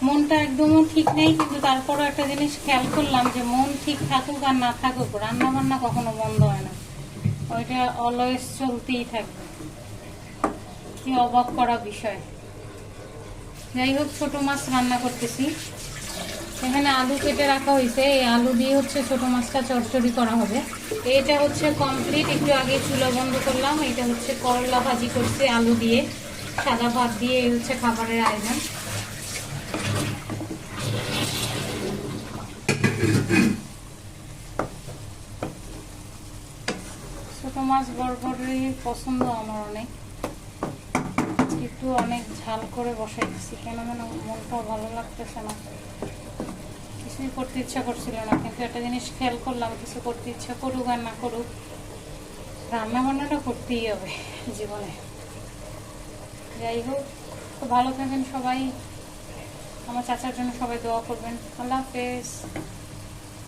মনটা একদমও ঠিক নেই, কিন্তু তারপরও একটা জিনিস খেয়াল করলাম যে মন ঠিক থাকুক আর না থাকুক, রান্না বান্না কখনো বন্ধ হয় না, ওইটা অলওয়েজ চলতেই থাকবে। কি অবাক করা বিষয়। যাই হোক, ছোট মাছ রান্না করতেছি। এখানে আলু কেটে রাখা হয়েছে, এই আলু দিয়ে হচ্ছে ছোট মাছটা চচ্চড়ি করা হবে। এটা হচ্ছে কমপ্লিট, একটু আগে চুলা বন্ধ করলাম। এটা হচ্ছে করলা ভাজি করছে আলু দিয়ে, সাদা ভাত দিয়ে। এই হচ্ছে খাবারের আয়োজন। ছোট মাছ বড়বড়ই পছন্দ আমার অনেক, একটু অনেক ঝাল করে বসাইতেছি, কেন যেন মনটাও ভালো লাগতেছে না, কিছুই করতে ইচ্ছা করছিল না। কিন্তু একটা জিনিস খেয়াল করলাম, কিছু করতে ইচ্ছা করুক আর না করুক, রান্না বান্নাটা করতেই হবে জীবনে। যাই হোক, তো ভালো থাকেন সবাই, আমার চাচার জন্য সবাই দোয়া করবেন। আল্লাহ হাফেজ।